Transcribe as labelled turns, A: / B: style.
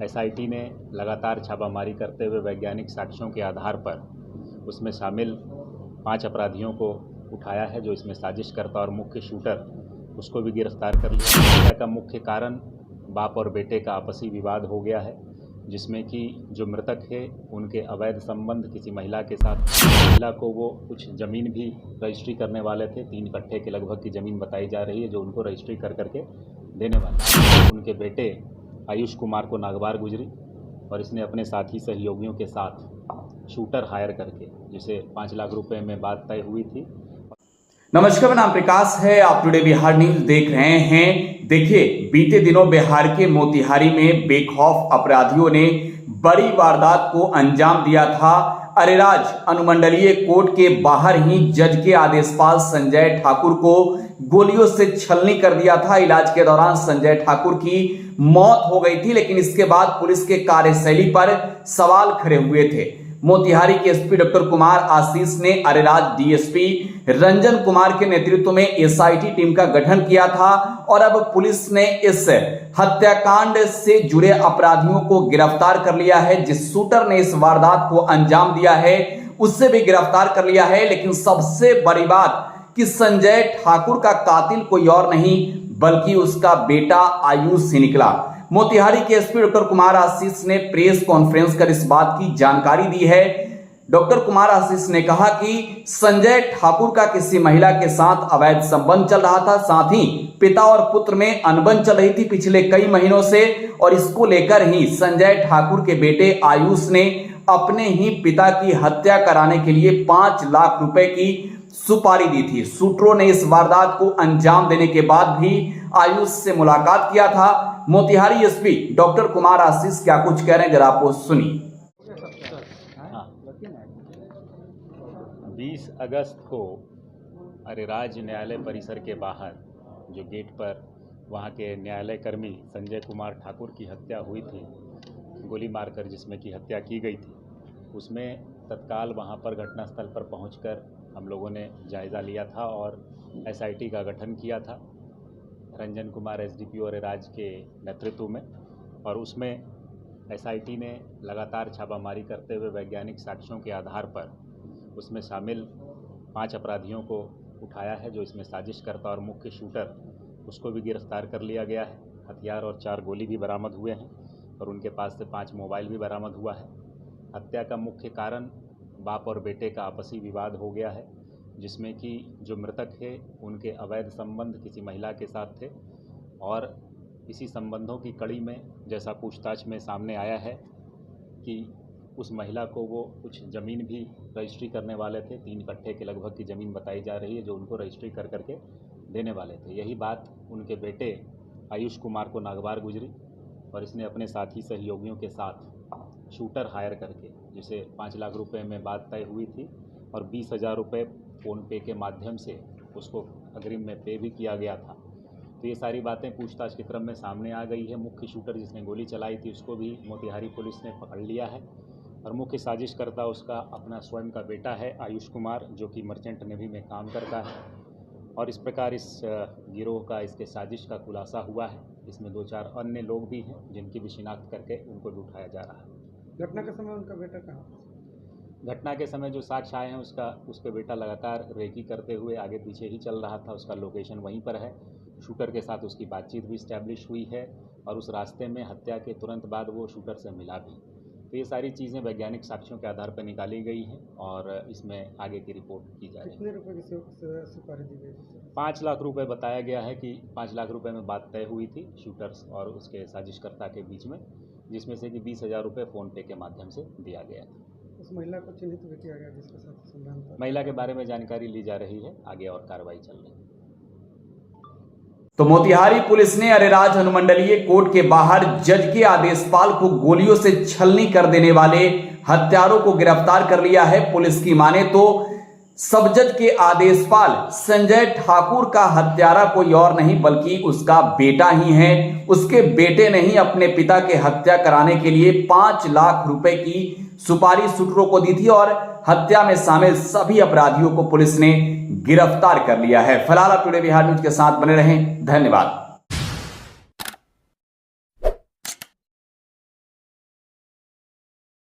A: SIT ने लगातार छापामारी करते हुए वैज्ञानिक साक्ष्यों के आधार पर उसमें शामिल 5 अपराधियों को उठाया है, जो इसमें साजिशकर्ता और मुख्य शूटर उसको भी गिरफ्तार कर लिया। हत्या का मुख्य कारण बाप और बेटे का आपसी विवाद हो गया है, जिसमें कि जो मृतक है उनके अवैध संबंध किसी महिला के साथ। महिला को वो कुछ ज़मीन भी रजिस्ट्री करने वाले थे, 3 कट्ठे के लगभग की ज़मीन बताई जा रही है, जो उनको रजिस्ट्री कर करके देने वाले। उनके बेटे आयुष कुमार को नागवार गुजरी और इसने अपने साथी सहयोगियों के साथ शूटर हायर करके, जिसे 5 लाख रुपए में बात तय हुई थी।
B: नमस्कार, मेरा नाम प्रकाश है। आप टुडे बिहार न्यूज देख रहे हैं। देखिए, बीते दिनों बिहार के मोतिहारी में बेखौफ अपराधियों ने बड़ी वारदात को अंजाम दिया था। अरेराज अनुमंडलीय कोर्ट के बाहर ही जज के आदेशपाल संजय ठाकुर को गोलियों से छलनी कर दिया था। इलाज के दौरान संजय ठाकुर की मौत हो गई थी, लेकिन इसके बाद पुलिस के कार्यशैली पर सवाल खड़े हुए थे। मोतिहारी के एसपी डॉक्टर कुमार आशीष ने अरेराज डीएसपी रंजन कुमार के नेतृत्व में एसआईटी टीम का गठन किया था और अब पुलिस ने इस हत्याकांड से जुड़े अपराधियों को गिरफ्तार कर लिया है। जिस शूटर ने इस वारदात को अंजाम दिया है उससे भी गिरफ्तार कर लिया है। लेकिन सबसे बड़ी बात कि संजय ठाकुर का कातिल कोई और नहीं बल्कि उसका बेटा आयुष ही निकला। मोतिहारी के एसपी डॉक्टर कुमार आशीष ने प्रेस कॉन्फ्रेंस कर इस बात की जानकारी दी है। डॉक्टर कुमार आशीष ने कहा कि संजय ठाकुर का किसी महिला के साथ अवैध संबंध चल रहा था, साथ ही पिता और पुत्र में अनबन चल रही थी पिछले कई महीनों से, और इसको लेकर ही संजय ठाकुर के बेटे आयुष ने अपने ही पिता की हत्या कराने के लिए 5 लाख रुपए की सुपारी दी थी। शूटरों ने इस वारदात को अंजाम देने के बाद भी आयुष से मुलाकात किया था। मोतिहारी एसपी डॉक्टर कुमार आशीष क्या कुछ कह रहे हैं, जरा आप वो सुनिए।
A: 20 अगस्त को अरेराज न्यायालय परिसर के बाहर जो गेट पर वहां के न्यायालय कर्मी संजय कुमार ठाकुर की हत्या हुई थी, गोली मारकर जिसमें की हत्या की गई थी, उसमें तत्काल वहां पर घटनास्थल पर पहुंचकर हम लोगों ने जायज़ा लिया था और एसआईटी का गठन किया था रंजन कुमार एसडीपीओ अरेराज के नेतृत्व में। और उसमें एसआईटी ने लगातार छापामारी करते हुए वैज्ञानिक साक्ष्यों के आधार पर उसमें शामिल 5 अपराधियों को उठाया है, जो इसमें साजिशकर्ता और मुख्य शूटर उसको भी गिरफ्तार कर लिया गया है। हथियार और 4 गोली भी बरामद हुए हैं और उनके पास से 5 मोबाइल भी बरामद हुआ है। हत्या का मुख्य कारण बाप और बेटे का आपसी विवाद हो गया है, जिसमें कि जो मृतक है उनके अवैध संबंध किसी महिला के साथ थे और इसी संबंधों की कड़ी में जैसा पूछताछ में सामने आया है कि उस महिला को वो कुछ ज़मीन भी रजिस्ट्री करने वाले थे, 3 कट्ठे के लगभग की ज़मीन बताई जा रही है, जो उनको रजिस्ट्री कर करके देने वाले थे। यही बात उनके बेटे आयुष कुमार को नागवार गुजरी और इसने अपने साथी सहयोगियों के साथ शूटर हायर करके, जिसे 5 लाख रुपए में बात तय हुई थी और 20,000 रुपये फ़ोनपे के माध्यम से उसको अग्रिम में पे भी किया गया था। तो ये सारी बातें पूछताछ के क्रम में सामने आ गई है। मुख्य शूटर जिसने गोली चलाई थी उसको भी मोतिहारी पुलिस ने पकड़ लिया है और मुख्य साजिशकर्ता उसका अपना स्वयं का बेटा है आयुष कुमार, जो कि मर्चेंट नेवी में काम करता है। और इस प्रकार इस गिरोह का, इसके साजिश का खुलासा हुआ है। इसमें 2-4 अन्य लोग भी हैं जिनकी भी शिनाख्त करके उनको भी उठाया जा रहा है।
C: घटना के समय उनका बेटा कहाँ?
A: घटना के समय जो साक्ष्य आए हैं उसका बेटा लगातार रेकी करते हुए आगे पीछे ही चल रहा था। उसका लोकेशन वहीं पर है। शूटर के साथ उसकी बातचीत भी इस्टेब्लिश हुई है और उस रास्ते में हत्या के तुरंत बाद वो शूटर से मिला भी। तो ये सारी चीज़ें वैज्ञानिक साक्ष्यों के आधार पर निकाली गई हैं और इसमें आगे की रिपोर्ट की जा रही है।
C: कितने रुपए की सुपारी दी गई?
A: 5 लाख रुपए बताया गया है कि 5 लाख रुपए में बात तय हुई थी शूटर्स और उसके साजिशकर्ता के बीच में, जिसमें से कि 20,000 रुपये फ़ोनपे के माध्यम से दिया गया था।
C: उस महिला को चिन्हित भी किया गया जिसके साथ संबंध था?
A: महिला के बारे में जानकारी ली जा रही है, आगे और कार्रवाई चल रही है।
B: तो मोतिहारी पुलिस ने अरेराज अनुमंडलीय कोर्ट के बाहर जज के आदेशपाल को गोलियों से छलनी कर देने वाले हत्यारों को गिरफ्तार कर लिया है। पुलिस की माने तो सब जज के आदेशपाल संजय ठाकुर का हत्यारा कोई और नहीं बल्कि उसका बेटा ही है। उसके बेटे ने ही अपने पिता के हत्या कराने के लिए 5 लाख रुपए की सुपारी शूटरों को दी थी और हत्या में शामिल सभी अपराधियों को पुलिस ने गिरफ्तार कर लिया है। फिलहाल आप टुडे बिहार न्यूज के साथ बने रहें। धन्यवाद।